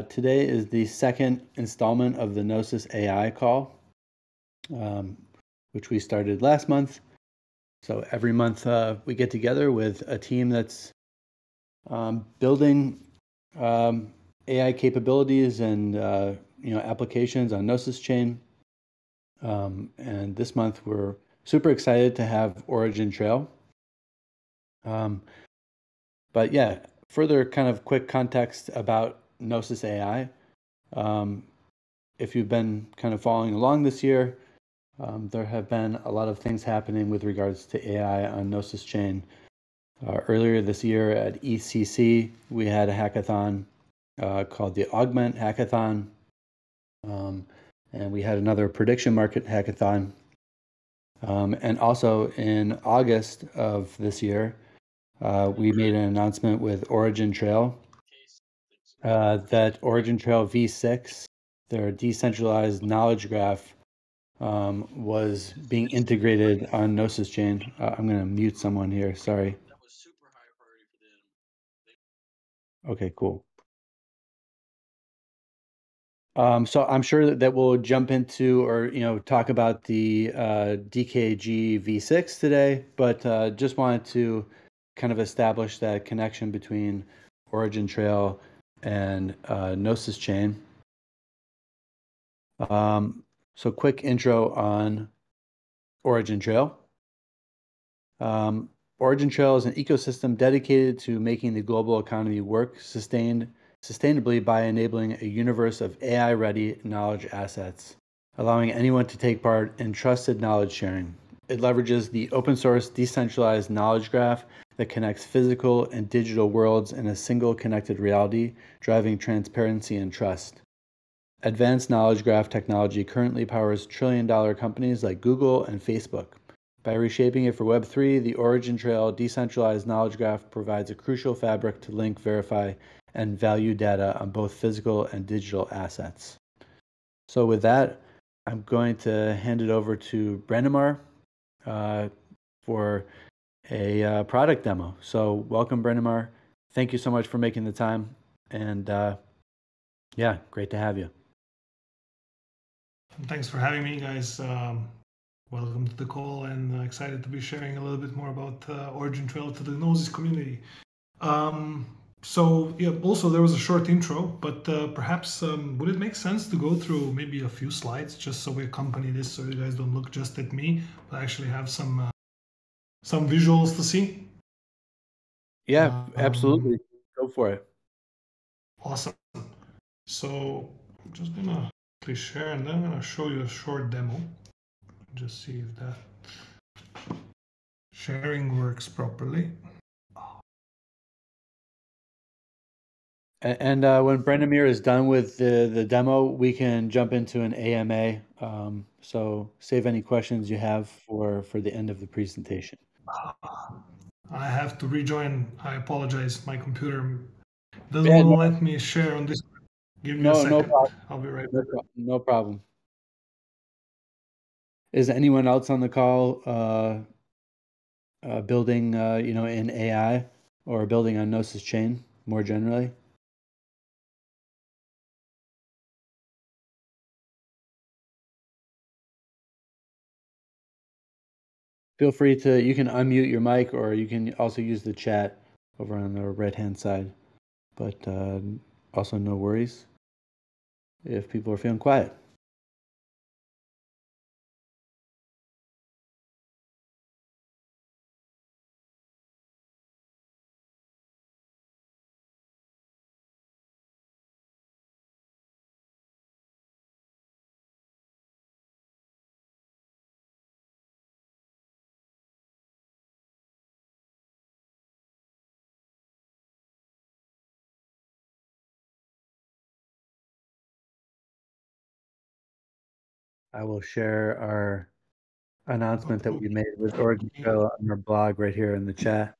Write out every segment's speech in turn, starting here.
Today is the second installment of the Gnosis AI call, which we started last month. So every month we get together with a team that's building AI capabilities and applications on Gnosis Chain. And this month we're super excited to have Origin Trail. But yeah, further kind of quick context about Gnosis AI. If you've been kind of following along this year, there have been a lot of things happening with regards to AI on Gnosis Chain. Earlier this year at ECC, we had a hackathon called the Augment Hackathon. And we had another prediction market hackathon. And also in August of this year, we made an announcement with Origin Trail that Origin Trail V6, their decentralized knowledge graph, was being integrated on Gnosis Chain. I'm going to mute someone here. Sorry. That was super high priority for them. Okay, cool. So I'm sure that we'll jump into or talk about the DKG V6 today, but just wanted to kind of establish that connection between Origin Trail and Gnosis Chain. So quick intro on Origin Trail. Origin Trail is an ecosystem dedicated to making the global economy work sustainably by enabling a universe of AI-ready knowledge assets, allowing anyone to take part in trusted knowledge sharing. It leverages the open-source decentralized knowledge graph that connects physical and digital worlds in a single connected reality, driving transparency and trust. Advanced knowledge graph technology currently powers trillion-dollar companies like Google and Facebook. By reshaping it for Web3, the Origin Trail decentralized knowledge graph provides a crucial fabric to link, verify, and value data on both physical and digital assets. So with that, I'm going to hand it over to Brandimar for a product demo. So welcome, Brandimar. Thank you so much for making the time. And yeah, great to have you. Thanks for having me, guys. Welcome to the call, and excited to be sharing a little bit more about Origin Trail to the Gnosis community. So yeah, also there was a short intro, but perhaps would it make sense to go through maybe a few slides just so we accompany this, so you guys don't look just at me, but actually have some visuals to see? Yeah, absolutely. Go for it. Awesome. So I'm just gonna please share, and then I'm gonna show you a short demo. Just see if that sharing works properly. And when Brandimir is done with the demo, we can jump into an AMA. So save any questions you have for the end of the presentation. I have to rejoin. I apologize. My computer doesn't let me share on this. Give me a second. No problem. I'll be right back. No problem. Is anyone else on the call building, in AI or building on Gnosis Chain more generally? Feel free to, you can unmute your mic, or you can also use the chat over on the right-hand side. But also no worries if people are feeling quiet. I will share our announcement that we made with Origin Trail on our blog right here in the chat,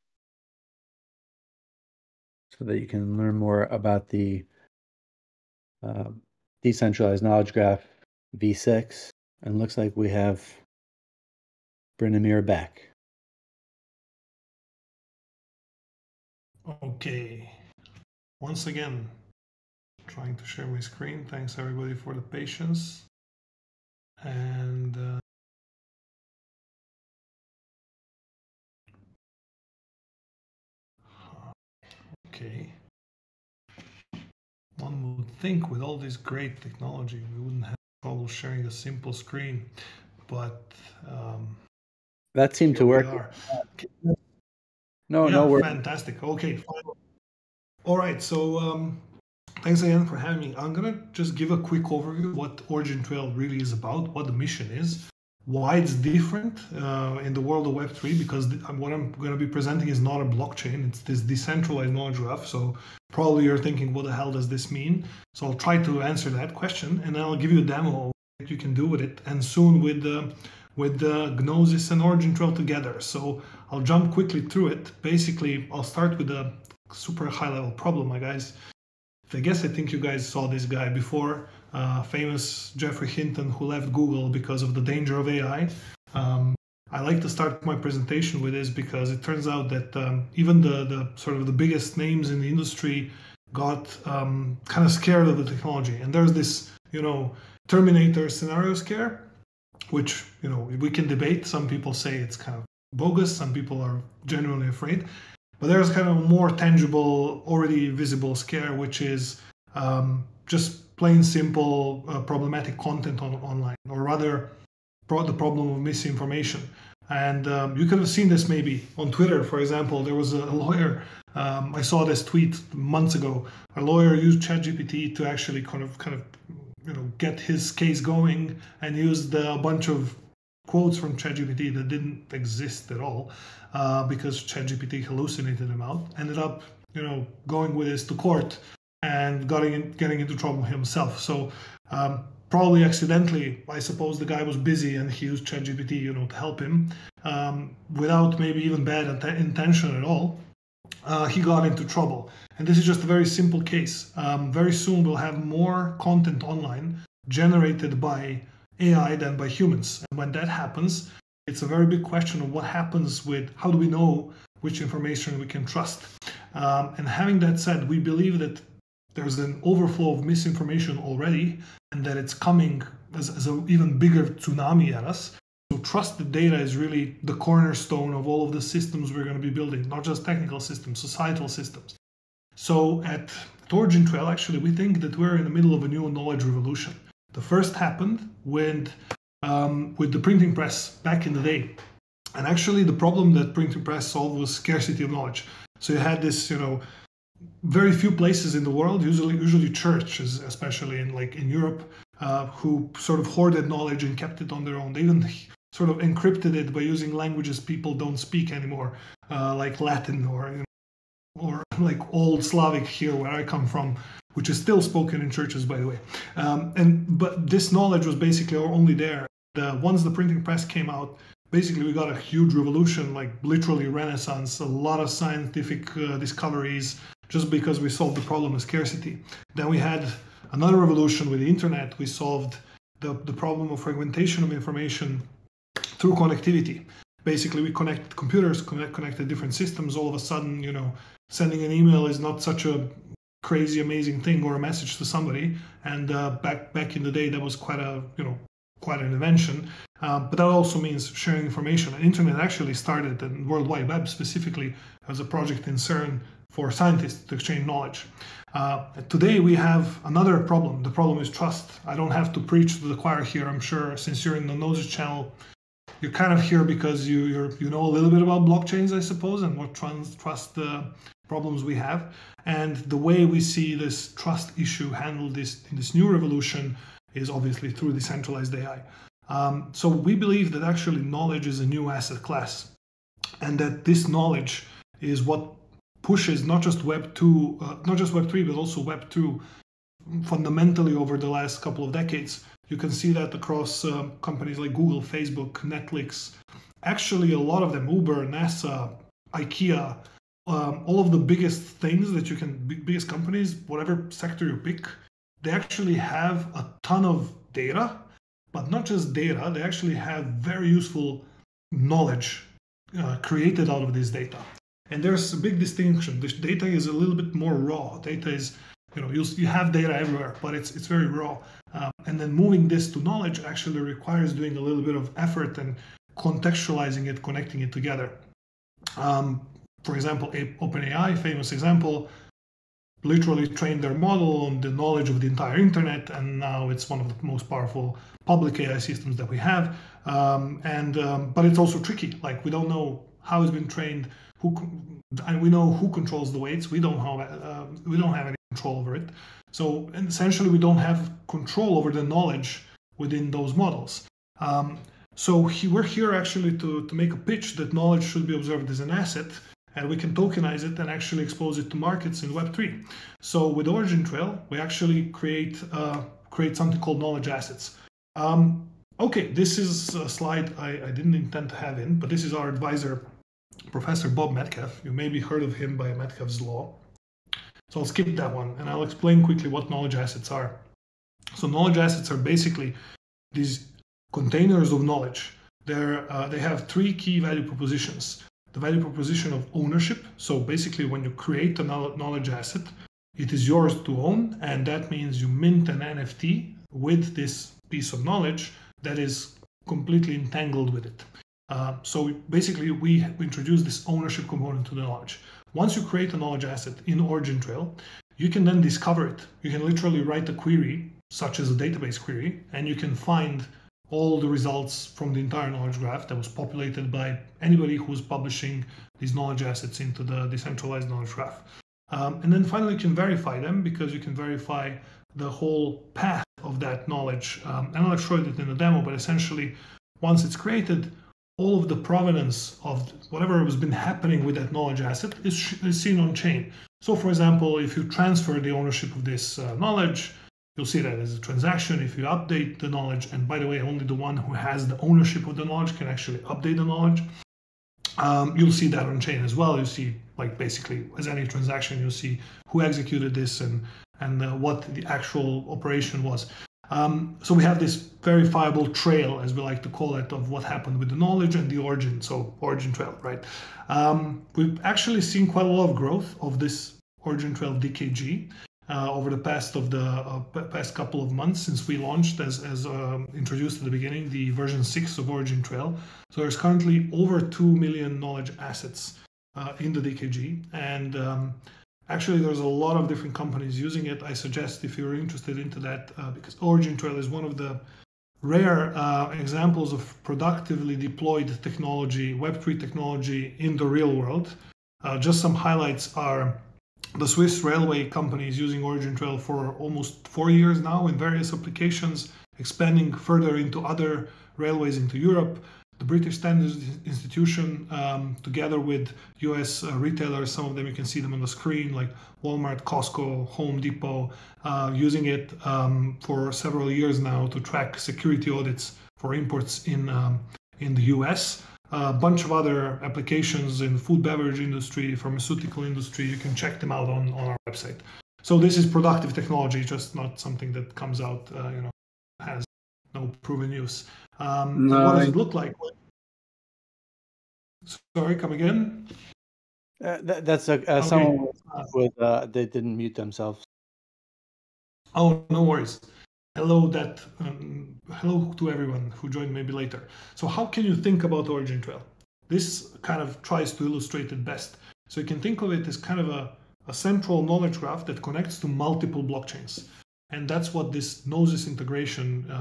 so that you can learn more about the decentralized knowledge graph V6. And looks like we have Brandimir back. Okay. Once again, Trying to share my screen. Thanks everybody for the patience. And okay. One would think with all this great technology, we wouldn't have trouble sharing a simple screen, but that seemed to work. No, yeah, no worries. fantastic. Okay, fine. All right, so thanks again for having me. I'm gonna just give a quick overview of what Origin Trail really is about, what the mission is, why it's different in the world of Web3, because what I'm going to be presenting is not a blockchain, it's this decentralized knowledge graph. So probably you're thinking, what the hell does this mean? So I'll try to answer that question, and then I'll give you a demo of what you can do with it, and soon with the Gnosis and Origin Trail together. So I'll jump quickly through it. Basically, I'll start with a super high level problem, my guys. I think you guys saw this guy before, famous Geoffrey Hinton, who left Google because of the danger of AI. I like to start my presentation with this because it turns out that even the sort of the biggest names in the industry got kind of scared of the technology. And there's this, Terminator scenario scare, which, we can debate. Some people say it's kind of bogus. Some people are genuinely afraid. But there's kind of a more tangible, already visible scare, which is just plain simple problematic content online, or rather the problem of misinformation. And you could have seen this maybe on Twitter, for example. There was a lawyer, I saw this tweet months ago. A lawyer used ChatGPT to actually kind of get his case going, and used a bunch of quotes from ChatGPT that didn't exist at all, because ChatGPT hallucinated them out. Ended up, going with this to court and getting into trouble himself. So probably accidentally, I suppose the guy was busy and he used ChatGPT, to help him, without maybe even bad intention at all. He got into trouble. And this is just a very simple case. Very soon we'll have more content online generated by AI than by humans. And when that happens, it's a very big question of what happens with how do we know which information we can trust. And having that said, we believe that there's an overflow of misinformation already, and that it's coming as an even bigger tsunami at us. So trusted data is really the cornerstone of all of the systems we're going to be building, not just technical systems, societal systems. So at Origin Trail, actually, we think that we're in the middle of a new knowledge revolution. The first happened with the printing press back in the day. And actually, the problem that printing press solved was scarcity of knowledge. So you had this, very few places in the world, usually churches, especially in Europe, who sort of hoarded knowledge and kept it on their own. They even sort of encrypted it by using languages people don't speak anymore, like Latin or like Old Slavic here where I come from, which is still spoken in churches, by the way. But this knowledge was basically only there. Once the printing press came out, basically we got a huge revolution, like literally renaissance, a lot of scientific discoveries, just because we solved the problem of scarcity. Then we had another revolution with the internet. We solved the problem of fragmentation of information through connectivity. Basically, we connect computers, connected different systems. All of a sudden, sending an email is not such a crazy, amazing thing, or a message to somebody. And back in the day, that was quite an invention. But that also means sharing information. And internet actually started, and World Wide Web specifically, as a project in CERN for scientists to exchange knowledge. Today we have another problem. The problem is trust. I don't have to preach to the choir here. I'm sure since you're in the Gnosis channel, you're kind of here because you know a little bit about blockchains, I suppose, and what trust problems we have. And the way we see this trust issue handled in this new revolution is obviously through decentralized AI. So we believe that actually knowledge is a new asset class, and that this knowledge is what pushes not just Web 2, not just Web 3, but also Web 2 fundamentally over the last couple of decades. You can see that across companies like Google, Facebook, Netflix. Actually, a lot of them, Uber, NASA, IKEA, all of the biggest things that biggest companies, whatever sector you pick, they actually have a ton of data, but not just data, they actually have very useful knowledge created out of this data. And there's a big distinction. This data is a little bit more raw. Data is you have data everywhere, but it's very raw. And then moving this to knowledge actually requires doing a little bit of effort and contextualizing it, connecting it together. For example, OpenAI, famous example, literally trained their model on the knowledge of the entire internet, and now it's one of the most powerful public AI systems that we have. But it's also tricky. Like, we don't know how it's been trained, and we know who controls the weights. We don't have any control over it. So essentially, we don't have control over the knowledge within those models. So we're here actually to make a pitch that knowledge should be observed as an asset, and we can tokenize it and actually expose it to markets in Web3. So with Origin Trail, we actually create something called knowledge assets. Okay, this is a slide I didn't intend to have in, but this is our advisor, Professor Bob Metcalf. You maybe heard of him by Metcalfe's law. So I'll skip that one, and I'll explain quickly what knowledge assets are. So knowledge assets are basically these containers of knowledge. They have three key value propositions. The value proposition of ownership. So basically, when you create a knowledge asset, it is yours to own, and that means you mint an NFT with this piece of knowledge that is completely entangled with it. So basically, we introduce this ownership component to the knowledge. Once you create a knowledge asset in Origin Trail, you can then discover it. You can literally write a query, such as a database query, and you can find all the results from the entire knowledge graph that was populated by anybody who's publishing these knowledge assets into the decentralized knowledge graph. And then finally, you can verify them, because you can verify the whole path of that knowledge. And I'll show it in the demo, but essentially, once it's created, all of the provenance of whatever has been happening with that knowledge asset is seen on chain. So for example, if you transfer the ownership of this knowledge, you'll see that as a transaction. If you update the knowledge, and by the way, only the one who has the ownership of the knowledge can actually update the knowledge, you'll see that on chain as well. You see, like, basically, as any transaction, you'll see who executed this and what the actual operation was. So we have this verifiable trail, as we like to call it, of what happened with the knowledge and the origin, so Origin Trail, right? We've actually seen quite a lot of growth of this Origin Trail DKG over the past couple of months since we launched, as introduced at the beginning, the version 6 of Origin Trail. So there's currently over 2 million knowledge assets in the DKG, and actually, there's a lot of different companies using it. I suggest, if you're interested into that, because Origin Trail is one of the rare examples of productively deployed technology, Web3 technology in the real world. Just some highlights are the Swiss railway companies using Origin Trail for almost 4 years now in various applications, expanding further into other railways into Europe. The British Standards Institution, together with US retailers, some of them you can see them on the screen, like Walmart, Costco, Home Depot, using it for several years now to track security audits for imports in the US. A bunch of other applications in the food beverage industry, pharmaceutical industry. You can check them out on our website. So this is productive technology, just not something that comes out, has no proven use. No, what does it look like? Sorry, come again? That's someone with they didn't mute themselves. Oh, no worries. Hello hello to everyone who joined maybe later. So how can you think about Origin Trail? This kind of tries to illustrate it best. So you can think of it as kind of a central knowledge graph that connects to multiple blockchains. And that's what this Gnosis integration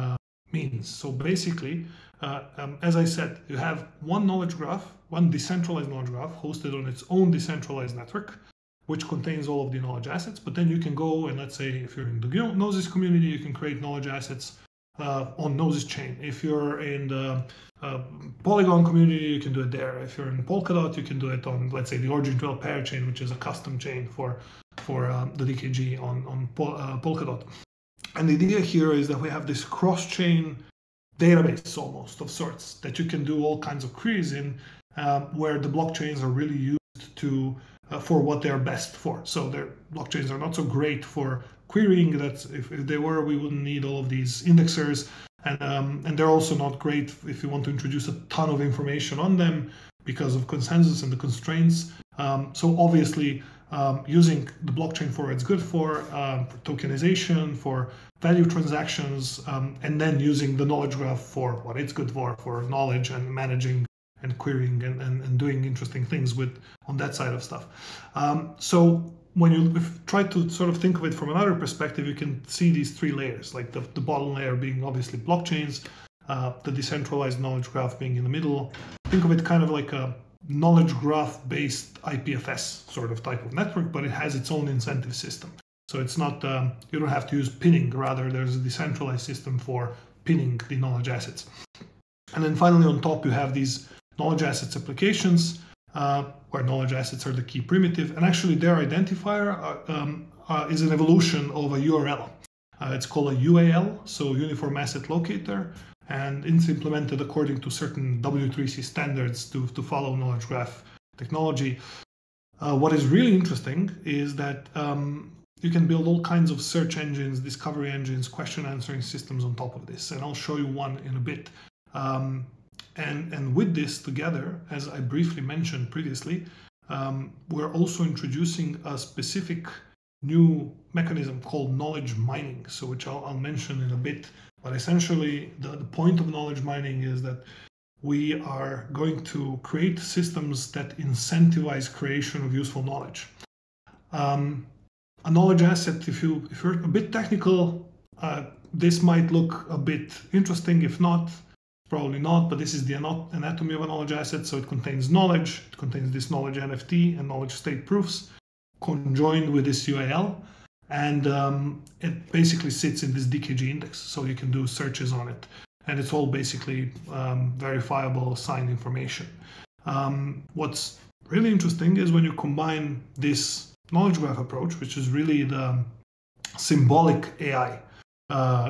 means. So basically, as I said, you have one knowledge graph, one decentralized knowledge graph hosted on its own decentralized network, which contains all of the knowledge assets. But then you can go and, let's say, if you're in the Gnosis community, you can create knowledge assets on Gnosis Chain. If you're in the Polygon community, you can do it there. If you're in Polkadot, you can do it on, let's say, the Origin Trail parachain, which is a custom chain for the DKG on Polkadot. And the idea here is that we have this cross-chain database, almost, of sorts, that you can do all kinds of queries in, where the blockchains are really used to for what they're best for. So their blockchains are not so great for querying. That if they were, we wouldn't need all of these indexers. And they're also not great if you want to introduce a ton of information on them because of consensus and the constraints. So obviously, using the blockchain for what it's good for tokenization, for value transactions, and then using the knowledge graph for what it's good for knowledge and managing and querying and doing interesting things with on that side of stuff. So when you try to sort of think of it from another perspective, you can see these three layers, like the bottom layer being obviously blockchains, the decentralized knowledge graph being in the middle. Think of it kind of like a knowledge graph based IPFS sort of type of network, but it has its own incentive system. So it's not, you don't have to use pinning, rather there's a decentralized system for pinning the knowledge assets. And then finally on top you have these knowledge assets applications, where knowledge assets are the key primitive, and actually their identifier is an evolution of a URL. It's called a UAL, so Uniform Asset Locator, and it's implemented according to certain W3C standards to follow knowledge graph technology. What is really interesting is that you can build all kinds of search engines, discovery engines, question answering systems on top of this, and I'll show you one in a bit. And with this together, as I briefly mentioned previously, we're also introducing a specific new mechanism called knowledge mining, so which I'll mention in a bit. But essentially, the point of knowledge mining is that we are going to create systems that incentivize creation of useful knowledge. A knowledge asset, if you're a bit technical, this might look a bit interesting. If not, probably not, but this is the anatomy of a knowledge asset. So it contains knowledge, it contains this knowledge NFT and knowledge state proofs conjoined with this UAL. And it basically sits in this DKG index, so you can do searches on it. And it's all basically verifiable signed information. What's really interesting is when you combine this knowledge graph approach, which is really the symbolic AI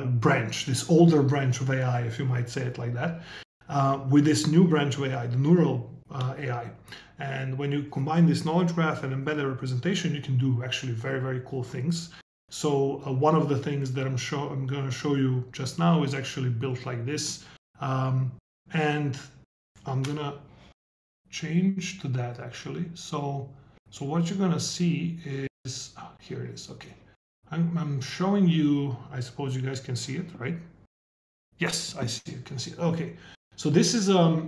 branch, this older branch of AI, if you might say it like that, with this new branch of AI, the neural AI. And when you combine this knowledge graph and embedded representation, you can do actually very, very cool things. So one of the things that I'm going to show you just now is actually built like this. And I'm going to change to that actually. So what you're going to see is, here it is, okay. I'm showing you, I suppose you guys can see it, right? Yes, I see, you can see it. Okay, so this is a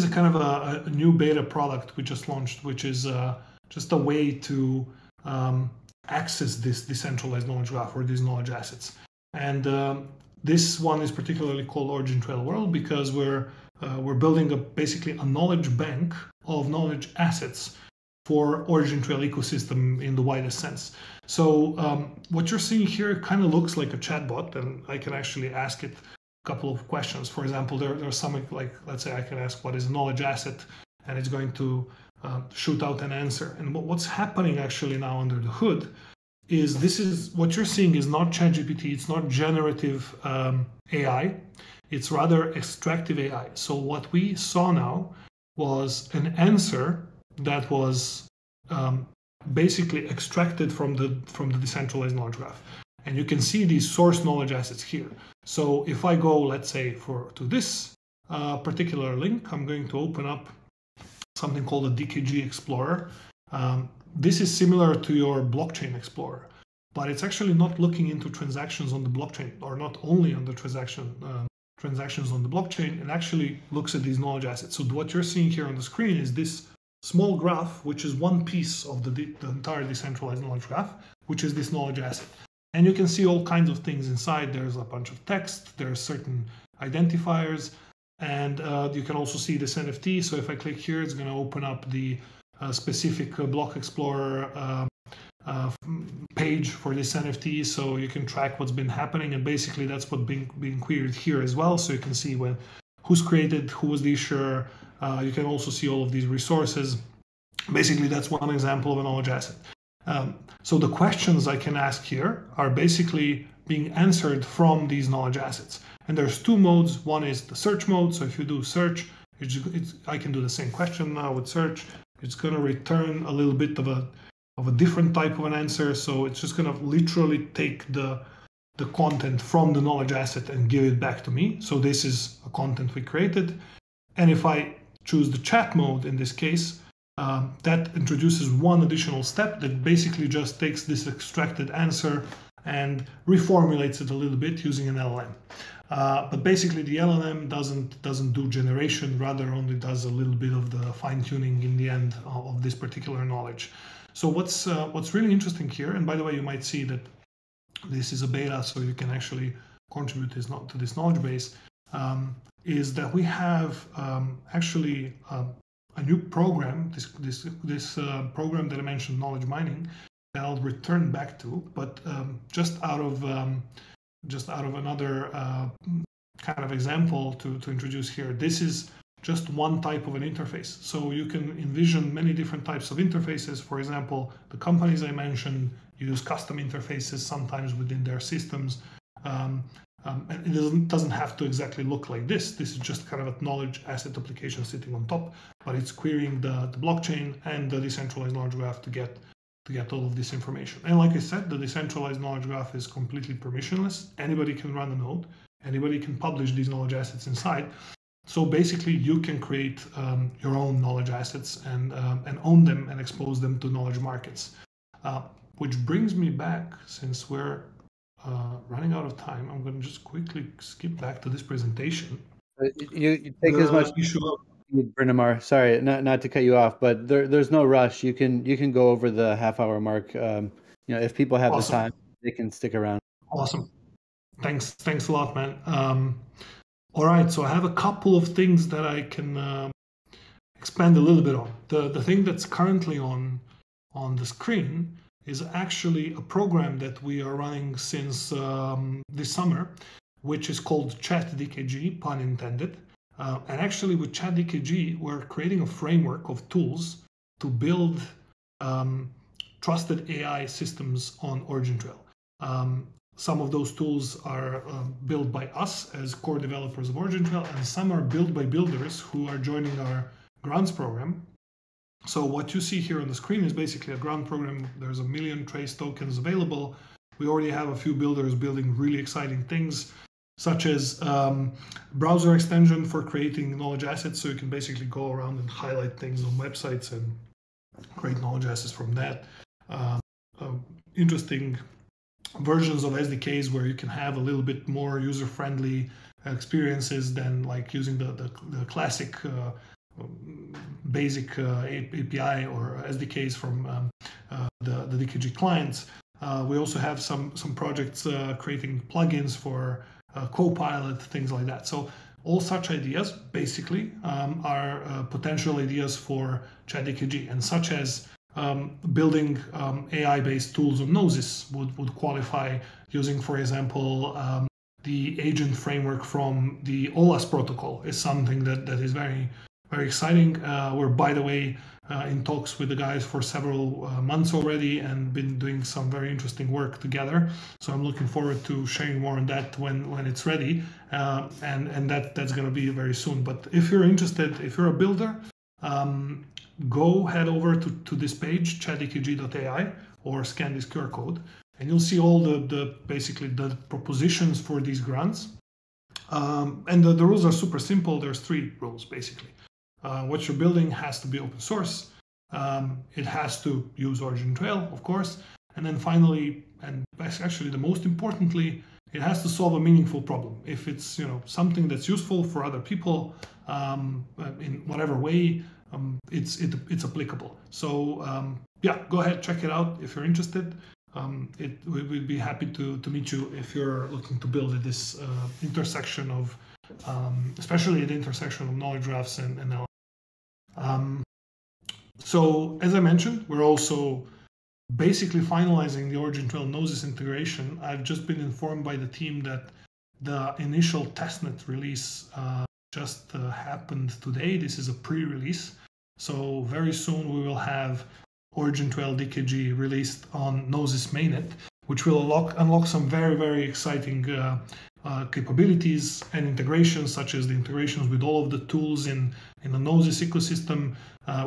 kind of a new beta product we just launched, which is just a way to access this decentralized knowledge graph or these knowledge assets. And this one is particularly called Origin Trail World because we're building basically a knowledge bank of knowledge assets for Origin Trail ecosystem in the widest sense. So what you're seeing here kind of looks like a chatbot, and I can actually ask it a couple of questions. For example, there are some, like, let's say I can ask what is a knowledge asset, and it's going to shoot out an answer. And what's happening actually now under the hood is this is what you're seeing is not ChatGPT, it's not generative AI, it's rather extractive AI. So what we saw now was an answer that was basically extracted from the decentralized knowledge graph. And you can see these source knowledge assets here. So if I go, let's say, to this particular link, I'm going to open up something called a DKG Explorer. This is similar to your blockchain explorer, but it's actually not looking into transactions on the blockchain, or not only on the transactions on the blockchain. It actually looks at these knowledge assets. So what you're seeing here on the screen is this small graph, which is one piece of the entire decentralized knowledge graph, which is this knowledge asset. And you can see all kinds of things inside. There's a bunch of text, there's certain identifiers, and you can also see this NFT. So if I click here, it's going to open up the specific block explorer page for this NFT, so you can track what's been happening, and basically that's what's being queried here as well. So you can see who's created, who was the issuer. You can also see all of these resources. Basically, that's one example of a knowledge asset. So the questions I can ask here are basically being answered from these knowledge assets. And there's two modes. One is the search mode. So if you do search, I can do the same question now with search. It's going to return a little bit of a different type of an answer. So it's just going to literally take the content from the knowledge asset and give it back to me. So this is a content we created. And if I choose the chat mode in this case, that introduces one additional step that basically just takes this extracted answer and reformulates it a little bit using an LLM. But basically, the LLM doesn't do generation, rather only does a little bit of the fine tuning in the end of this particular knowledge. So what's really interesting here, and by the way, you might see that this is a beta, so you can actually contribute to this knowledge base, is that we have actually a new program, this program that I mentioned, knowledge mining, that I'll return back to, but just out of another kind of example to introduce here. This is just one type of an interface. So you can envision many different types of interfaces. For example, the companies I mentioned use custom interfaces sometimes within their systems. And it doesn't have to exactly look like this. This is just kind of a knowledge asset application sitting on top, but it's querying the blockchain and the decentralized knowledge graph to get all of this information. And like I said, the decentralized knowledge graph is completely permissionless. Anybody can run a node. Anybody can publish these knowledge assets inside. So basically, you can create your own knowledge assets and own them and expose them to knowledge markets. Which brings me back, since we're running out of time, I'm going to just quickly skip back to this presentation. You take as much issue of Brynamar. Sorry, not to cut you off, but there's no rush. You can go over the half-hour mark. If people have the time, they can stick around. Awesome. Thanks a lot, man. All right, so I have a couple of things that I can expand a little bit on. The thing that's currently on the screen is actually a program that we are running since this summer, which is called ChatDKG, pun intended. And actually with ChatDKG, we're creating a framework of tools to build trusted AI systems on Origin Trail. Some of those tools are built by us as core developers of Origin Trail, and some are built by builders who are joining our grants program. So what you see here on the screen is basically a grant program. There's 1 million Trace tokens available. We already have a few builders building really exciting things, such as browser extension for creating knowledge assets. So you can basically go around and highlight things on websites and create knowledge assets from that. Interesting versions of SDKs where you can have a little bit more user-friendly experiences than like using the classic basic API or SDKs from the DKG clients. We also have some projects creating plugins for Copilot, things like that. So all such ideas basically are potential ideas for ChatDKG, and such as building AI-based tools on Gnosis would qualify, using, for example, the agent framework from the OLAS protocol is something that is very, very exciting. We're, by the way, in talks with the guys for several months already and been doing some very interesting work together. So I'm looking forward to sharing more on that when it's ready, and that's going to be very soon. But if you're interested, if you're a builder, go head over to this page, chatdkg.ai, or scan this QR code, and you'll see all the basically the propositions for these grants. And the rules are super simple. There's 3 rules basically. What you're building has to be open source. It has to use Origin Trail, of course. And then finally, and actually the most importantly, it has to solve a meaningful problem. If it's something that's useful for other people in whatever way, it's applicable. So yeah, go ahead, check it out if you're interested. We'd be happy to meet you if you're looking to build at this intersection of, especially the intersection of knowledge graphs and LLM. So as I mentioned, we're also basically finalizing the Origin Trail Gnosis integration. I've just been informed by the team that the initial testnet release just happened today. This is a pre-release. So very soon we will have Origin Trail DKG released on Gnosis mainnet, which will unlock some very, very exciting capabilities and integrations, such as the integrations with all of the tools in the Gnosis ecosystem.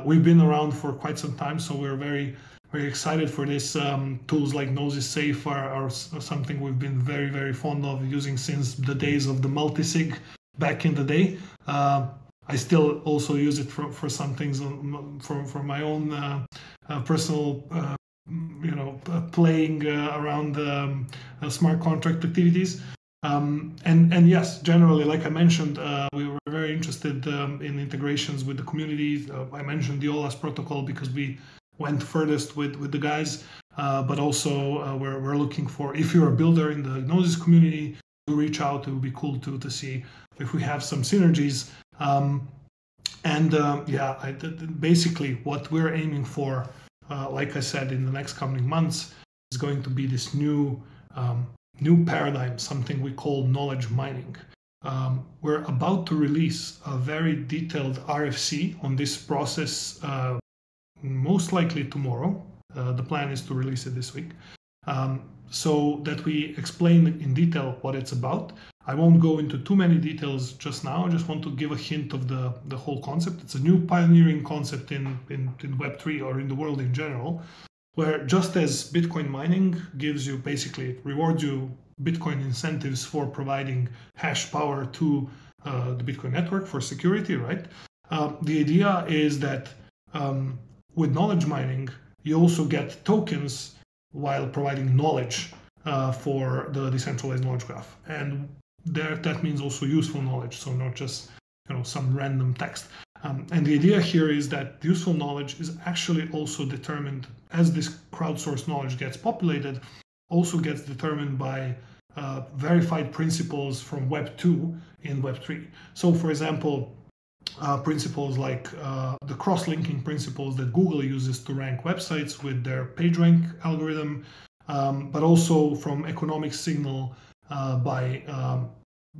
We've been around for quite some time, so we're very, very excited for this. Tools like Gnosis Safe are something we've been very, very fond of using since the days of the multisig back in the day. I still also use it for some things for my own personal playing around smart contract activities. And yes, generally, like I mentioned, we were very interested in integrations with the community. I mentioned the OLAS protocol because we went furthest with the guys, but also we're looking for, if you're a builder in the Gnosis community, to reach out. It would be cool to see if we have some synergies. Basically what we're aiming for, like I said, in the next coming months, is going to be this new paradigm, something we call knowledge mining. We're about to release a very detailed RFC on this process, most likely tomorrow. The plan is to release it this week, so that we explain in detail what it's about. I won't go into too many details just now. I just want to give a hint of the whole concept. It's a new pioneering concept in Web3 or in the world in general, where just as Bitcoin mining gives you, basically rewards you Bitcoin incentives for providing hash power to the Bitcoin network for security, right? The idea is that with knowledge mining, you also get tokens while providing knowledge for the decentralized knowledge graph. And that means also useful knowledge, so not just some random text. And the idea here is that useful knowledge is actually also determined, as this crowdsourced knowledge gets populated, also gets determined by verified principles from Web 2 in Web 3. So for example, principles like the cross-linking principles that Google uses to rank websites with their PageRank algorithm, but also from economic signal by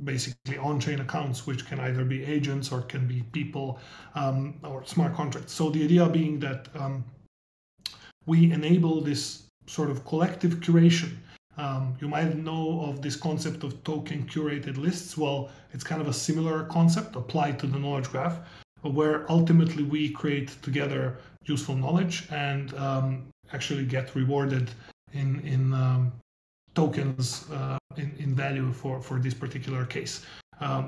basically on-chain accounts, which can either be agents or can be people or smart contracts. So the idea being that we enable this sort of collective curation. You might know of this concept of token curated lists. Well, it's kind of a similar concept applied to the knowledge graph, where ultimately we create together useful knowledge and actually get rewarded in tokens in value for this particular case.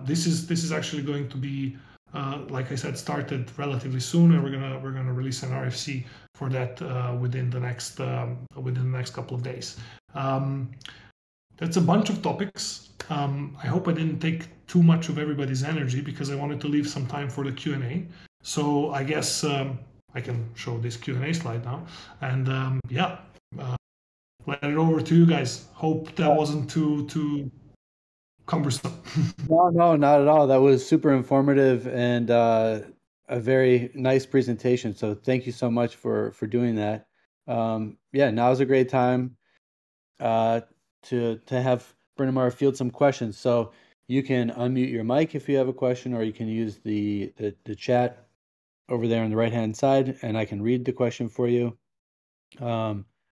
This is actually going to be, like I said, started relatively soon, and we're gonna release an RFC for that within the next couple of days. That's a bunch of topics. I hope I didn't take too much of everybody's energy because I wanted to leave some time for the Q&A. So I guess I can show this Q&A slide now, and let it over to you guys. Hope that wasn't too cumbersome. No, not at all. That was super informative and a very nice presentation. So thank you so much for doing that. Now's a great time to have Brynamar field some questions. So you can unmute your mic if you have a question, or you can use the chat over there on the right-hand side, and I can read the question for you.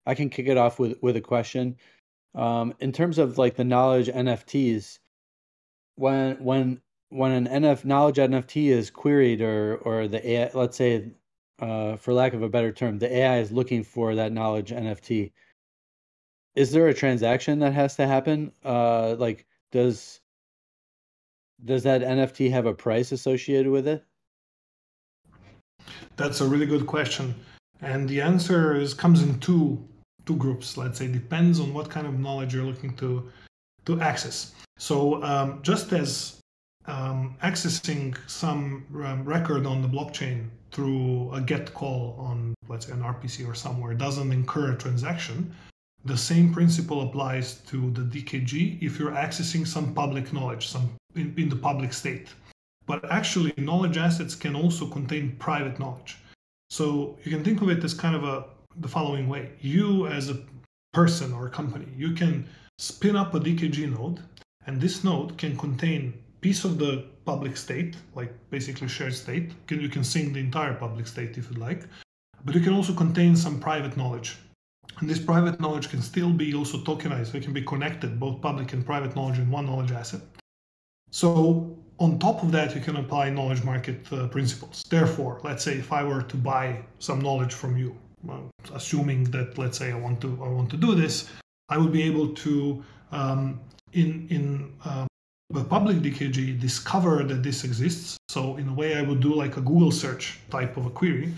I can kick it off with a question. In terms of like the knowledge NFTs, when an knowledge NFT is queried or the AI, let's say, for lack of a better term, the AI is looking for that knowledge NFT, is there a transaction that has to happen? Like does that NFT have a price associated with it? That's a really good question. And the answer comes in two groups, let's say. Depends on what kind of knowledge you're looking to access. So just as accessing some record on the blockchain through a GET call on, let's say, an RPC or somewhere doesn't incur a transaction, the same principle applies to the DKG if you're accessing some public knowledge, in the public state. But actually, knowledge assets can also contain private knowledge. So you can think of it as kind of the following way. You as a person or a company, you can spin up a DKG node, and this node can contain piece of the public state, like basically shared state. You can sync the entire public state if you like, but you can also contain some private knowledge. And this private knowledge can still be also tokenized. It can be connected, both public and private knowledge in one knowledge asset. So on top of that, you can apply knowledge market principles. Therefore, let's say if I were to buy some knowledge from you, assuming that, let's say I want to do this, I would be able to, in the public DKG discover that this exists. So in a way, I would do like a Google search type of a query.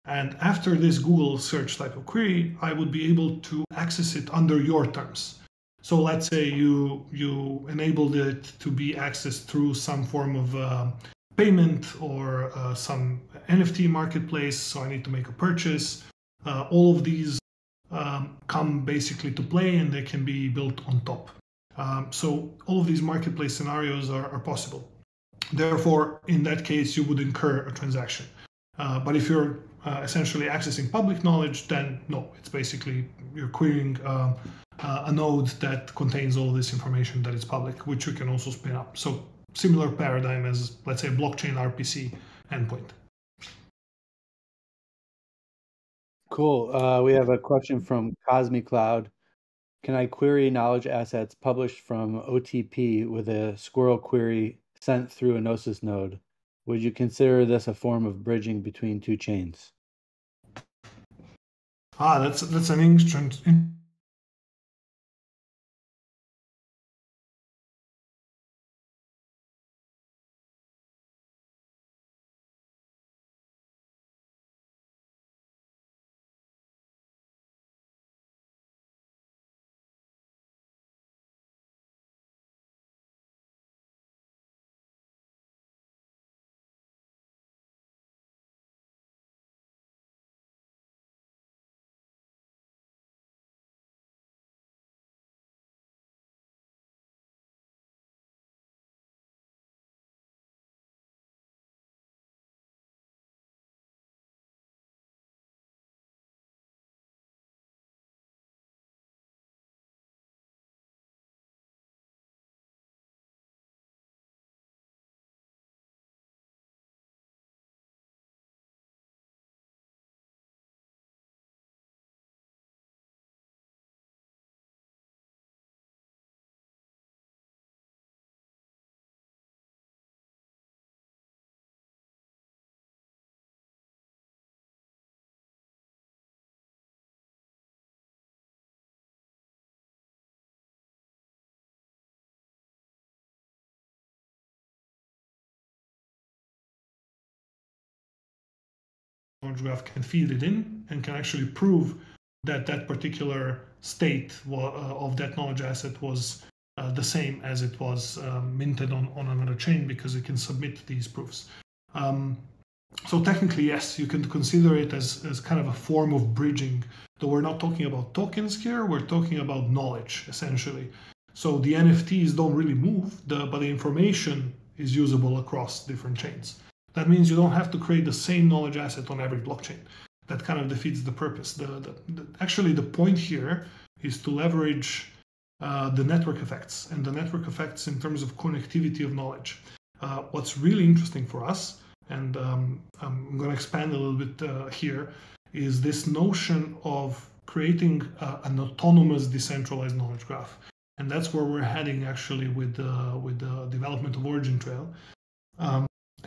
And after this Google search type of query, I would be able to access it under your terms. So let's say you enabled it to be accessed through some form of payment or some NFT marketplace. So I need to make a purchase. All of these come basically to play, and they can be built on top. So all of these marketplace scenarios are possible. Therefore, in that case, you would incur a transaction. But if you're essentially accessing public knowledge, then no, it's basically you're querying a node that contains all this information that is public, which you can also spin up. So similar paradigm as, let's say, blockchain RPC endpoint. Cool. We have a question from Cosmic Cloud. Can I query knowledge assets published from OTP with a Squirrel query sent through a Gnosis node? Would you consider this a form of bridging between two chains? That's an interesting. Knowledge graph can feed it in and can actually prove that that particular state of that knowledge asset was the same as it was minted on another chain, because it can submit these proofs. So technically, yes, you can consider it as kind of a form of bridging, though we're not talking about tokens here, we're talking about knowledge, essentially. So the NFTs don't really move, but the information is usable across different chains. That means you don't have to create the same knowledge asset on every blockchain. That kind of defeats the purpose. Actually, the point here is to leverage the network effects, and the network effects in terms of connectivity of knowledge. What's really interesting for us, and I'm going to expand a little bit here, is this notion of creating an autonomous decentralized knowledge graph. And that's where we're heading actually with the development of Origin Trail.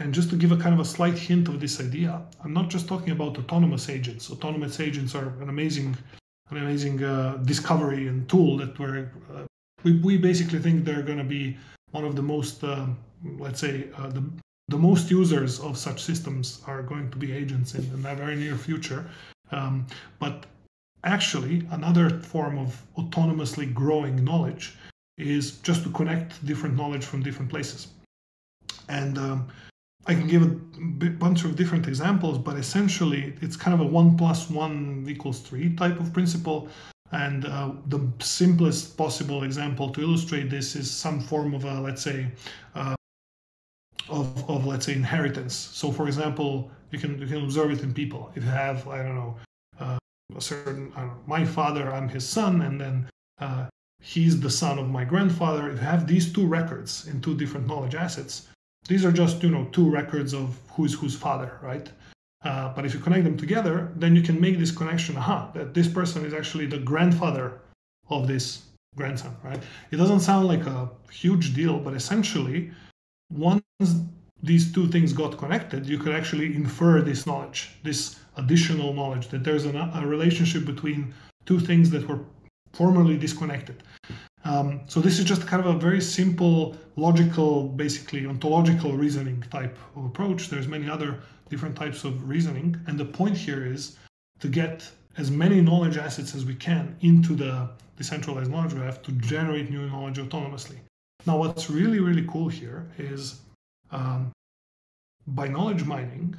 And just to give a kind of a slight hint of this idea, I'm not just talking about autonomous agents. Autonomous agents are an amazing discovery and tool that we basically think they're going to be one of the most, let's say, the most users of such systems are going to be agents in the very near future. But actually, another form of autonomously growing knowledge is just to connect different knowledge from different places. And I can give a bunch of different examples, but essentially it's kind of a 1 + 1 = 3 type of principle. And the simplest possible example to illustrate this is some form of a, let's say, let's say inheritance. So for example, you can observe it in people. If you have, I don't know, a certain, my father, I'm his son, and then he's the son of my grandfather. If you have these two records in two different knowledge assets, these are just, two records of who's whose father, right? But if you connect them together, then you can make this connection, that this person is actually the grandfather of this grandson, right? It doesn't sound like a huge deal, but essentially, once these two things got connected, you could actually infer this knowledge, this additional knowledge, that there's a relationship between two things that were formerly disconnected. So this is just kind of a very simple, logical, basically ontological reasoning type of approach. There's many other different types of reasoning. And the point here is to get as many knowledge assets as we can into the decentralized knowledge graph to generate new knowledge autonomously. Now, what's really, really cool here is by knowledge mining,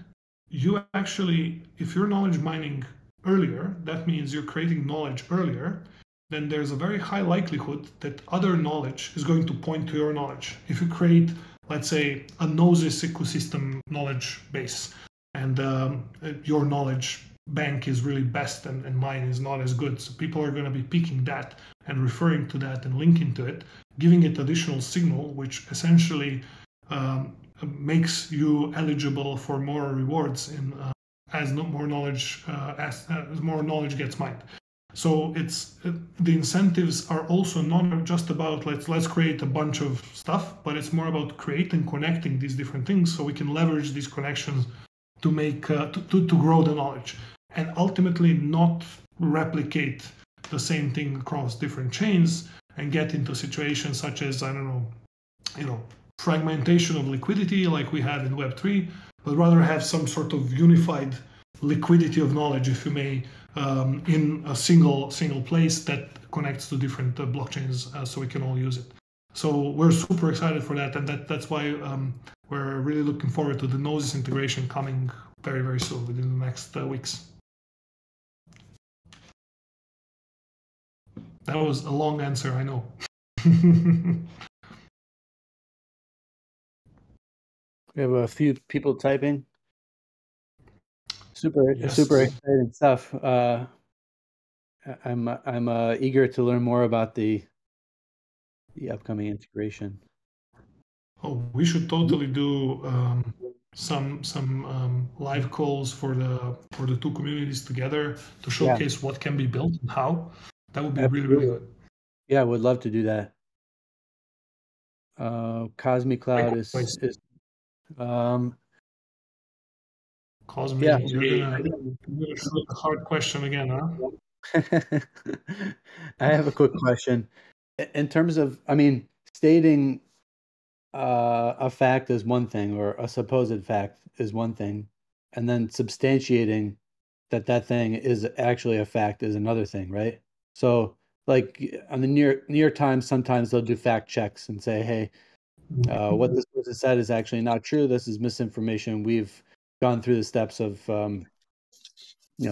you actually, if you're knowledge mining earlier, that means you're creating knowledge earlier, then there's a very high likelihood that other knowledge is going to point to your knowledge. If you create, let's say, a Gnosis ecosystem knowledge base, and your knowledge bank is really best and mine is not as good, so people are going to be picking that and referring to that and linking to it, giving it additional signal, which essentially makes you eligible for more rewards as more knowledge as more knowledge gets mined. So it's the incentives are also not just about let's create a bunch of stuff, but it's more about creating, connecting these different things so we can leverage these connections to make to grow the knowledge and ultimately not replicate the same thing across different chains and get into situations such as fragmentation of liquidity like we have in Web3, but rather have some sort of unified liquidity of knowledge, if you may, in a single place that connects to different blockchains so we can all use it. So we're super excited for that, and that's why we're really looking forward to the Gnosis integration coming very, very soon, within the next weeks. That was a long answer, I know. We have a few people typing. Super Yes. exciting stuff. I'm eager to learn more about the upcoming integration. Oh, we should totally do some live calls for the two communities together to showcase what can be built and how. That would be really, really good. Yeah, I would love to do that. Cosmic Cloud is Cosme, yeah. you're gonna shoot a hard question again, huh? I have a quick question. In terms of, I mean, stating a fact is one thing, or a supposed fact is one thing, and then substantiating that thing is actually a fact is another thing, right? So, like on the New York Times, sometimes they'll do fact checks and say, "Hey, what this person said is actually not true. This is misinformation." We've gone through the steps of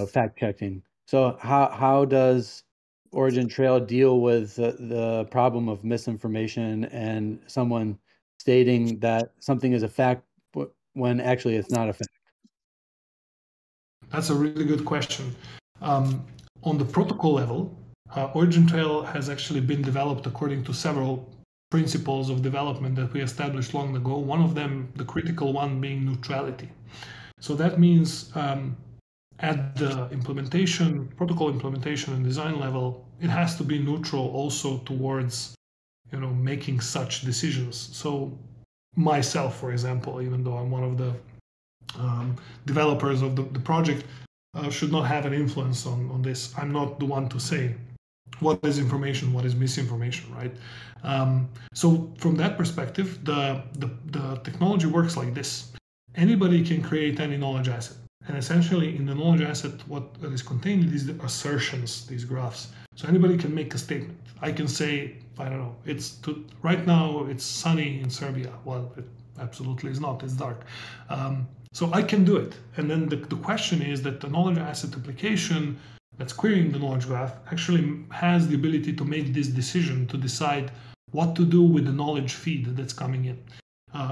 fact checking. So how does Origin Trail deal with the problem of misinformation and someone stating that something is a fact when actually it's not a fact? That's a really good question. On the protocol level, Origin Trail has actually been developed according to several principles of development that we established long ago. One of them, the critical one, being neutrality. So that means at the protocol implementation and design level, it has to be neutral also towards making such decisions. So myself, for example, even though I'm one of the developers of the project, should not have an influence on this. I'm not the one to say what is information, what is misinformation, right? So from that perspective, the technology works like this. Anybody can create any knowledge asset. And essentially in the knowledge asset, what is contained is the assertions, these graphs. So anybody can make a statement. I can say, I don't know, right now it's sunny in Serbia. Well, it absolutely is not, it's dark. So I can do it. And then the question is that the knowledge asset application that's querying the knowledge graph actually has the ability to make this decision to decide what to do with the knowledge feed that's coming in.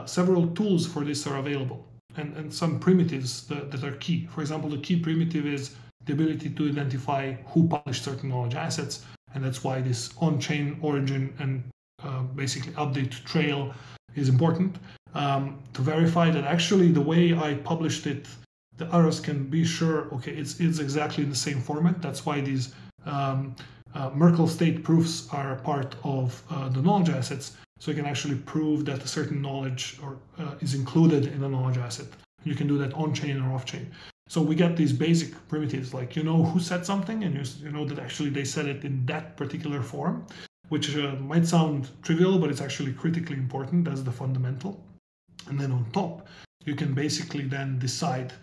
Several tools for this are available and some primitives that are key. For example, the key primitive is the ability to identify who published certain knowledge assets. And that's why this on-chain origin and basically update trail is important to verify that actually the way I published it, the others can be sure, okay, it's exactly the same format. That's why these Merkle state proofs are part of the knowledge assets. So you can actually prove that a certain knowledge is included in a knowledge asset. You can do that on-chain or off-chain. So we get these basic primitives, like who said something, and you know that actually they said it in that particular form. which might sound trivial, but it's actually critically important. That's the fundamental. And then on top, you can basically then decide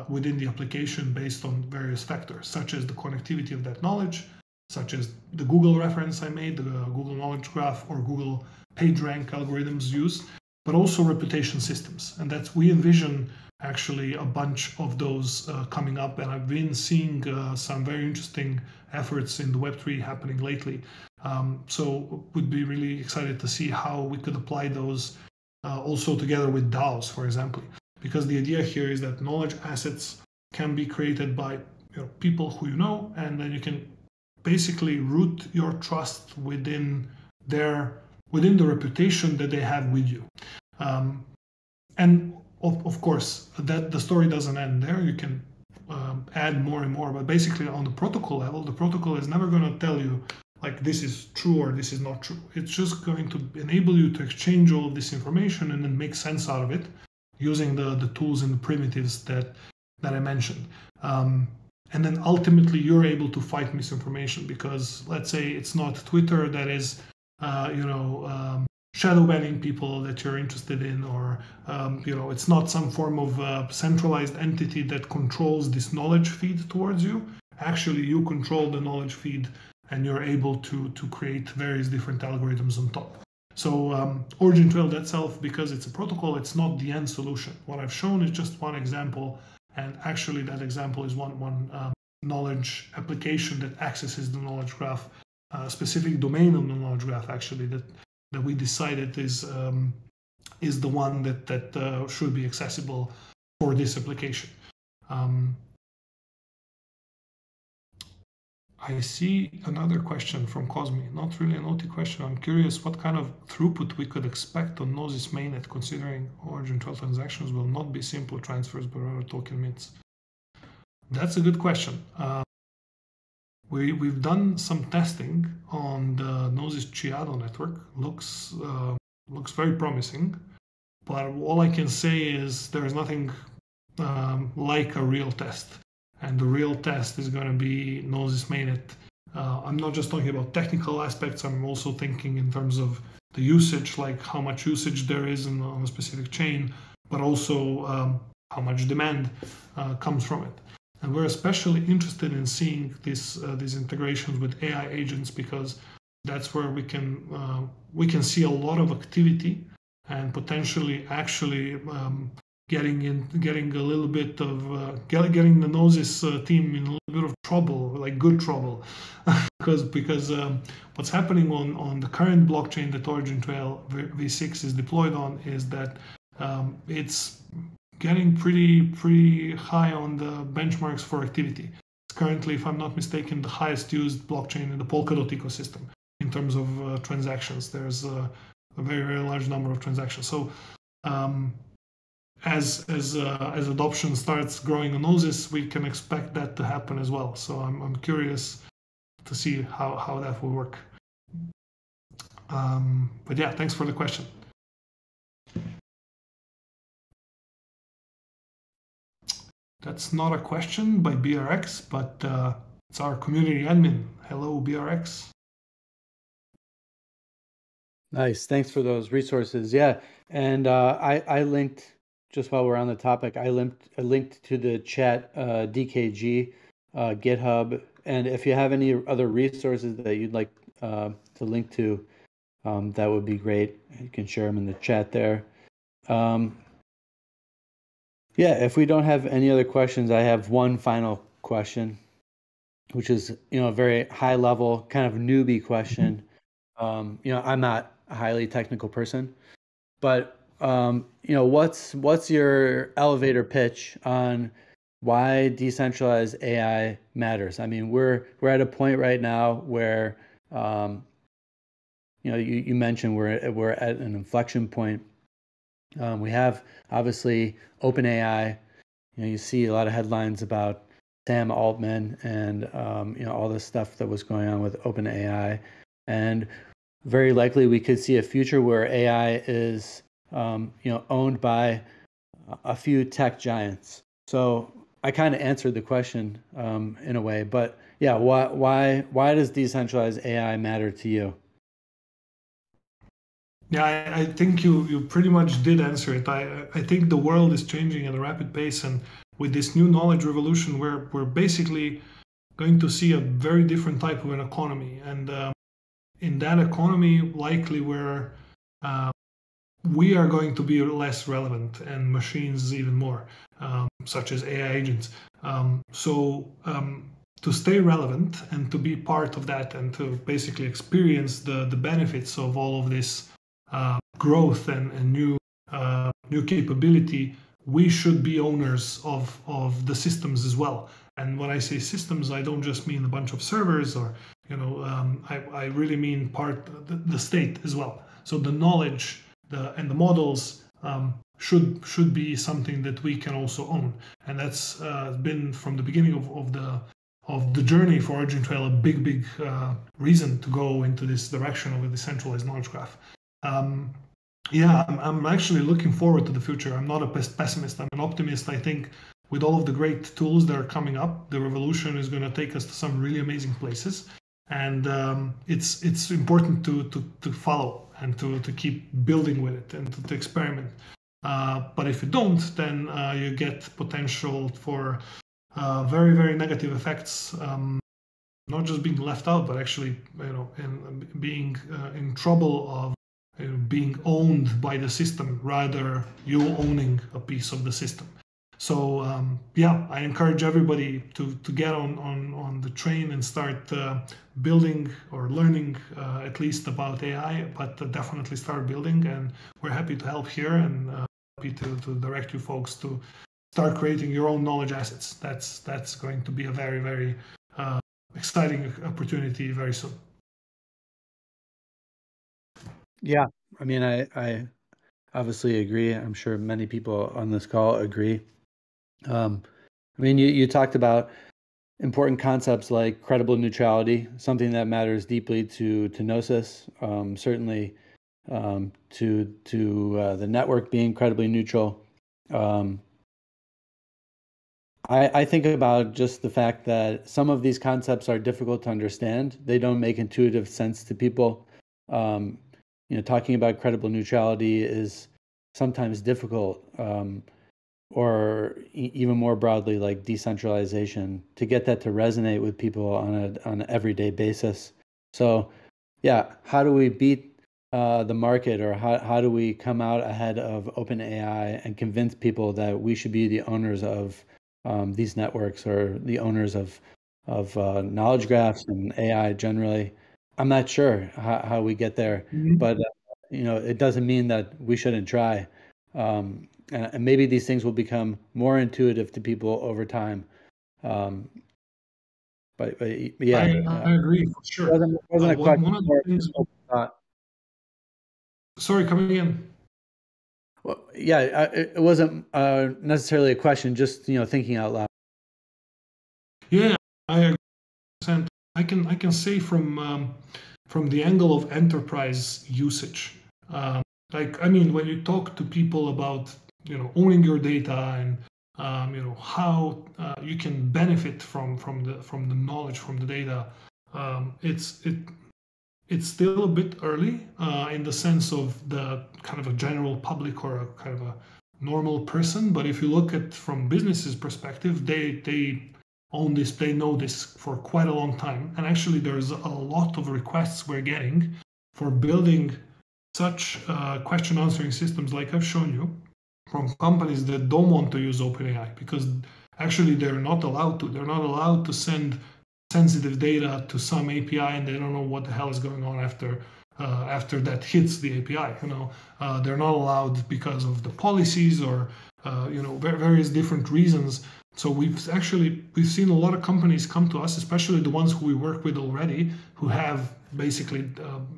within the application based on various factors, such as the connectivity of that knowledge, such as the Google reference I made, the Google Knowledge Graph or Google PageRank algorithms used, but also reputation systems. And that we envision actually a bunch of those coming up. And I've been seeing some very interesting efforts in the Web3 happening lately. So would be really excited to see how we could apply those also together with DAOs, for example. Because the idea here is that knowledge assets can be created by people who you know, and then you can basically root your trust within the reputation that they have with you. And of course, that the story doesn't end there. You can add more and more, but basically on the protocol level, the protocol is never going to tell you like this is true or this is not true. It's just going to enable you to exchange all of this information and then make sense out of it using the tools and the primitives that I mentioned. And then ultimately you're able to fight misinformation, because let's say it's not Twitter that is shadow banning people that you're interested in, or it's not some form of centralized entity that controls this knowledge feed towards you. Actually, you control the knowledge feed, and you're able to create various different algorithms on top. So Origin Trail itself, because it's a protocol, it's not the end solution. What I've shown is just one example, and actually that example is one knowledge application that accesses the knowledge graph, a specific domain of the knowledge graph actually that we decided is the one that should be accessible for this application. I see another question from Cosme. Not really an OT question. I'm curious what kind of throughput we could expect on Gnosis mainnet, considering Origin Trail transactions will not be simple transfers but rather token mints. That's a good question. We've done some testing on the Gnosis Chiado network. Looks very promising, but all I can say is there is nothing like a real test. And the real test is going to be Gnosis mainnet. I'm not just talking about technical aspects. I'm also thinking in terms of the usage, like how much usage there is on a specific chain, but also how much demand comes from it. And we're especially interested in seeing these integrations with AI agents, because that's where we can see a lot of activity and potentially actually getting a little bit of getting the Gnosis team in a little bit of trouble, like good trouble, because what's happening on the current blockchain that Origin Trail v6 is deployed on is that it's getting pretty high on the benchmarks for activity. It's currently, if I'm not mistaken, the highest used blockchain in the Polkadot ecosystem in terms of transactions. There's a very large number of transactions. So as adoption starts growing on Gnosis, we can expect that to happen as well. So I'm curious to see how that will work. But yeah, thanks for the question. That's not a question by BRX, but it's our community admin. Hello, BRX. Nice. Thanks for those resources. Yeah. And I linked, just while we're on the topic, I linked to the chat DKG GitHub. And if you have any other resources that you'd like to link to, that would be great. You can share them in the chat there. Yeah, if we don't have any other questions, I have one final question, which is, a very high level kind of newbie question. I'm not a highly technical person, but what's your elevator pitch on why decentralized AI matters? I mean, we're at a point right now where you mentioned we're at an inflection point. We have obviously OpenAI. You see a lot of headlines about Sam Altman and all this stuff that was going on with OpenAI, and very likely we could see a future where AI is owned by a few tech giants. So I kind of answered the question in a way, but yeah, why does decentralized AI matter to you? Yeah, I think you pretty much did answer it. I think the world is changing at a rapid pace, and with this new knowledge revolution, we're basically going to see a very different type of an economy, and in that economy, likely where uh, we are going to be less relevant, and machines even more, such as AI agents. So to stay relevant and to be part of that, and to basically experience the benefits of all of this growth and new capability, we should be owners of the systems as well. And when I say systems, I don't just mean a bunch of servers, or I really mean the state as well. So the knowledge and the models should be something that we can also own, and that's been from the beginning of the journey for Origin Trail a big reason to go into this direction of a decentralized knowledge graph. Um, yeah, I'm actually looking forward to the future. I'm not a pessimist. I'm an optimist. I think with all of the great tools that are coming up, the revolution is going to take us to some really amazing places, and it's important to follow and to keep building with it and to experiment. But if you don't, then you get potential for very negative effects. Not just being left out, but actually, being in trouble of being owned by the system, rather you owning a piece of the system. So yeah, I encourage everybody to get on the train and start building or learning at least about AI, but definitely start building. And we're happy to help here, and happy to direct you folks to start creating your own knowledge assets. That's going to be a very exciting opportunity very soon. Yeah, I mean, I obviously agree. I'm sure many people on this call agree. I mean, you talked about important concepts like credible neutrality, something that matters deeply to Gnosis, certainly to the network being credibly neutral. Um, I think about just the fact that some of these concepts are difficult to understand. They don't make intuitive sense to people. Um, talking about credible neutrality is sometimes difficult, or even more broadly, like decentralization, to get that to resonate with people on an everyday basis. So, yeah, how do we beat the market, or how do we come out ahead of OpenAI and convince people that we should be the owners of these networks, or the owners of knowledge graphs and AI generally? I'm not sure how we get there, Mhm. but it doesn't mean that we shouldn't try. And maybe these things will become more intuitive to people over time. Um, but yeah, I agree for sure. wasn't a One question, of the more things. of a thought. Sorry, coming in. Well, yeah, it wasn't necessarily a question, just thinking out loud. Yeah, I agree. I can say from the angle of enterprise usage. Um, like I mean, when you talk to people about owning your data, and how you can benefit from the knowledge from the data, it's still a bit early in the sense of the kind of a general public or a kind of a normal person. But if you look at from businesses perspective, they own this, they know this for quite a long time. And actually there's a lot of requests we're getting for building such question answering systems like I've shown you, from companies that don't want to use OpenAI because actually they're not allowed to. They're not allowed to send sensitive data to some API, and they don't know what the hell is going on after that hits the API. They're not allowed because of the policies, or various different reasons. So we've seen a lot of companies come to us, especially the ones who we work with already, who have basically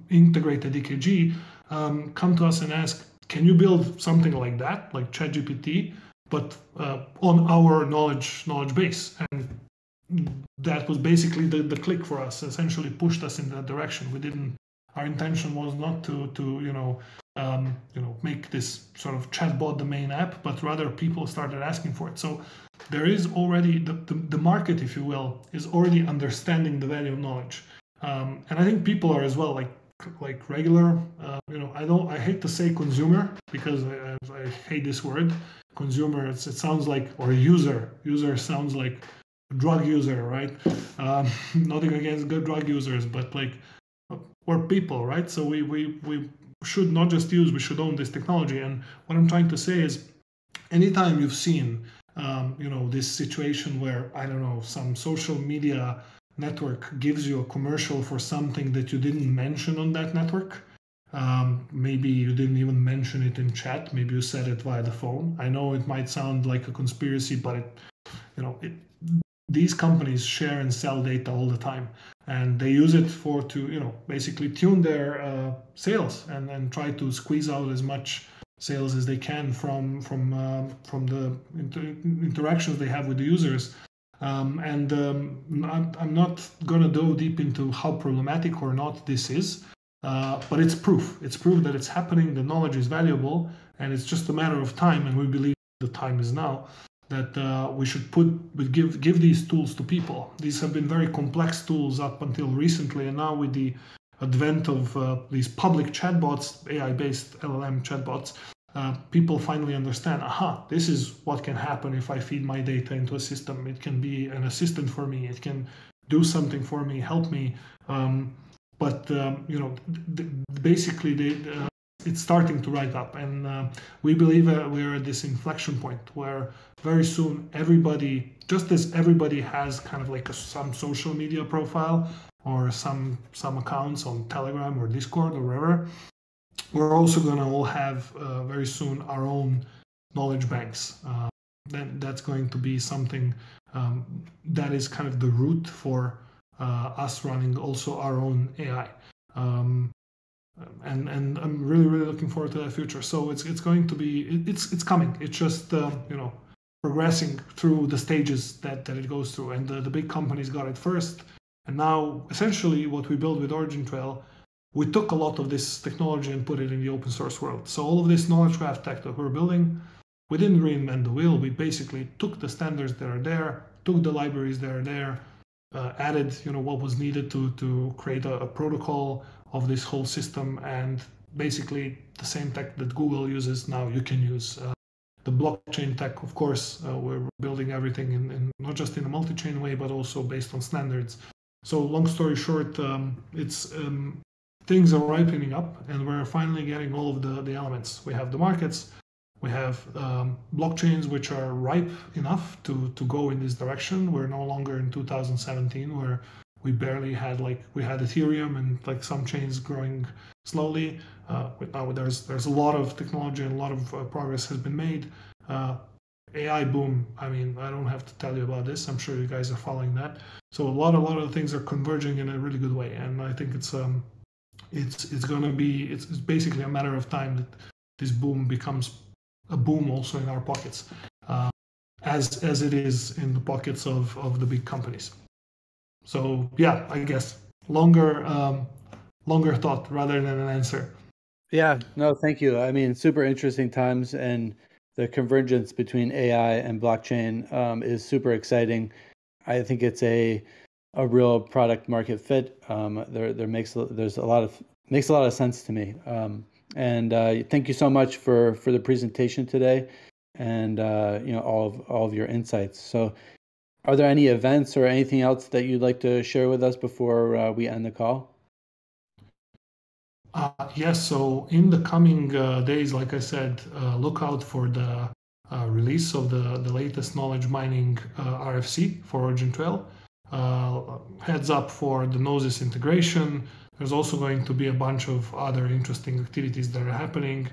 integrated EKG, come to us and ask, can you build something like that, like ChatGPT, but on our knowledge base? And that was basically the click for us. Essentially, pushed us in that direction. We didn't. Our intention was not to make this sort of chatbot the main app, but rather people started asking for it. So there is already the market, if you will, is already understanding the value of knowledge, and I think people are as well. Like like regular, I hate to say consumer because I hate this word. Consumer, it sounds like, or user sounds like drug user, right? Nothing against good drug users, but like we're people, right? So we should not just use, we should own this technology. And what I'm trying to say is, anytime you've seen this situation where, I don't know, some social media network gives you a commercial for something that you didn't mention on that network, maybe you didn't even mention it in chat, maybe you said it via the phone. I know it might sound like a conspiracy, but these companies share and sell data all the time, and they use it to basically tune their sales and try to squeeze out as much sales as they can from the interactions they have with the users. I'm not going to go deep into how problematic or not this is, but it's proof. It's proof that it's happening, the knowledge is valuable, and it's just a matter of time, and we believe the time is now, that we should give these tools to people. These have been very complex tools up until recently, and now with the advent of these public chatbots, AI-based LLM chatbots, people finally understand, this is what can happen if I feed my data into a system. It can be an assistant for me. It can do something for me, help me. Basically, it's starting to rise up, and we believe we're at this inflection point where very soon everybody, just as everybody has kind of like some social media profile or some accounts on Telegram or Discord or wherever, we're also going to all have very soon our own knowledge banks. That's going to be something that is kind of the root for us running also our own AI. And I'm really looking forward to that future. So it's going to be, it's coming. It's just progressing through the stages that it goes through. And the big companies got it first. And now essentially what we build with Origin Trail, we took a lot of this technology and put it in the open source world. So all of this knowledge graph tech that we're building, we didn't reinvent the wheel. We basically took the standards that are there, took the libraries that are there, added what was needed to create a protocol of this whole system, and basically the same tech that Google uses now you can use. The blockchain tech, of course, we're building everything in not just in a multi-chain way, but also based on standards. So long story short, things are ripening up, and we're finally getting all of the elements. We have the markets, we have blockchains which are ripe enough to go in this direction. We're no longer in 2017 where we barely had, we had Ethereum and like some chains growing slowly. Now there's a lot of technology and a lot of progress has been made. AI boom. I mean, I don't have to tell you about this. I'm sure you guys are following that. So a lot of things are converging in a really good way, and I think it's going to be, it's basically a matter of time that this boom becomes a boom also in our pockets, as it is in the pockets of the big companies. So yeah, I guess longer thought rather than an answer. Yeah, no, thank you. I mean, super interesting times, and the convergence between AI and blockchain is super exciting. I think it's a real product market fit. Makes a lot of sense to me. And thank you so much for the presentation today, and all of your insights. So, are there any events or anything else that you'd like to share with us before we end the call? Yes. So in the coming days, like I said, look out for the release of the latest knowledge mining RFC for Origin Trail. Heads up for the Gnosis integration. There's also going to be a bunch of other interesting activities that are happening.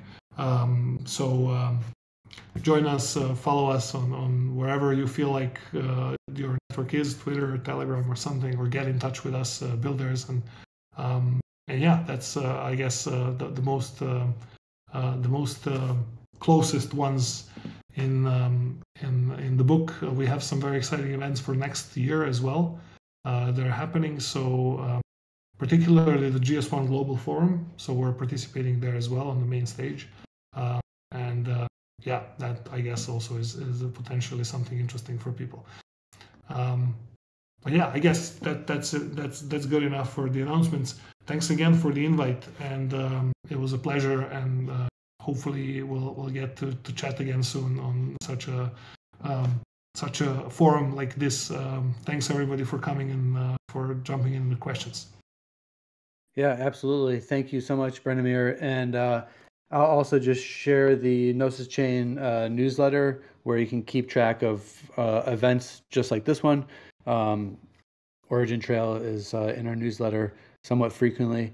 Join us, follow us on wherever you feel like your network is, Twitter, Telegram, or something, or get in touch with us, builders, and yeah, that's I guess the most closest ones in the book. We have some very exciting events for next year as well. They're happening. So particularly the GS1 Global Forum. So we're participating there as well on the main stage. Yeah, that I guess also is potentially something interesting for people. But yeah, I guess that's good enough for the announcements. thanks again for the invite, and it was a pleasure, and hopefully we'll get to chat again soon on such a forum like this. Thanks everybody for coming and for jumping in the questions. Yeah, absolutely. Thank you so much, Brenimir. And I'll also just share the Gnosis Chain newsletter where you can keep track of events just like this one. Origin Trail is in our newsletter somewhat frequently.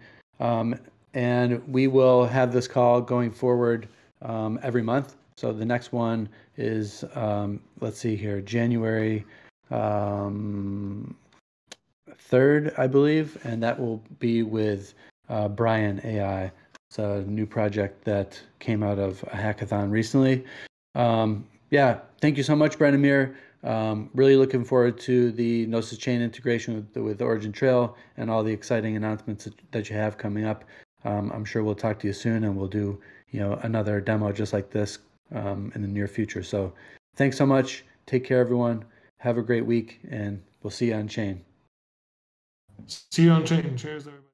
And we will have this call going forward every month. So the next one is, let's see here, January 3rd, I believe, and that will be with Brian AI. It's a new project that came out of a hackathon recently. Yeah, thank you so much, Branimir. Really looking forward to the Gnosis Chain integration with Origin Trail and all the exciting announcements that you have coming up. I'm sure we'll talk to you soon, and we'll do another demo just like this in the near future. So thanks so much. Take care, everyone. Have a great week, and we'll see you on Chain. See you on Chain. Cheers, everybody.